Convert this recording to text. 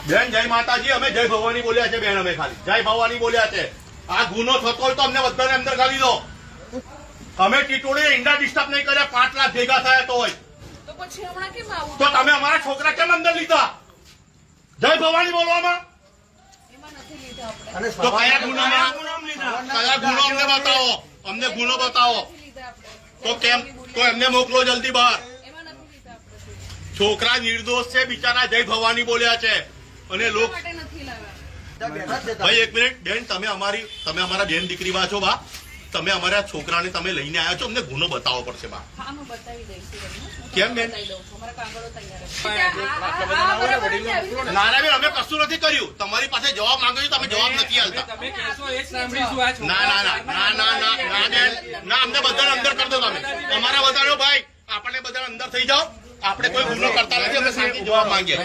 બેન જય માતાજી, અમે જય ભવાની બોલ્યા છે બેન, અમે ખાલી જય ભવાની બોલ્યા છે. આ ગુનો થતો હોય તો અમને બધાને અંદર કરી દો. અમે ટીટોળીએ ઈંડા ડિસ્ટર્બ નહીં કર્યા, 5 લાખ ભેગા થયા તો હોય તો પછી હમણાં કેમ આવું? તો તમે અમારા છોકરા કેમ અંદર લીધા? જય ભવાની બોલવામાં એમાં નથી લીધા આપણે. તો કયા ગુનામાં? કયા ગુનો અમને બતાવો, અમને ગુનો બતાવો. નથી લીધા આપણે. તો કેમ? તો એમને મોકલો જલ્દી બહાર. એમાં નથી લીધા આપણે. છોકરા નિર્દોષ છે બિચારા, જય ભવાની બોલ્યા છે. અને એટલા લોક માટે નથી લાવ્યા. ભાઈ એક મિનિટ બેન, તમે અમારા બેન દીકરી બા છો બા, તમે અમારા છોકરાને તમે લઈને આવ્યા છો, અમને ગુનો બતાવવો પડશે બા. હા, હું બતાવી દઈશ તમને. હું કેમ તમને બેન? બતાવી દઉં છું. અમારા કાગળો તૈયાર છે. નાના બેન, અમે કશું નથી કર્યું. તમારી પાસે જવાબ માંગો છો, તમે જવાબ નથી આલતા. તમે કહેશો એ જ સાંભળીશું. આ છોકરા- ના ના ના ના ના ના ના બેન, ના, અમને બધાને અંદર કરી દો તમે. અમારા બધાનો ભાઈ, આપણે બધા અંદર થઈ જાઓ. આપણે કોઈ ગુનો કરતા નથી, અમે શાંતિ જવાબ માંગીએ.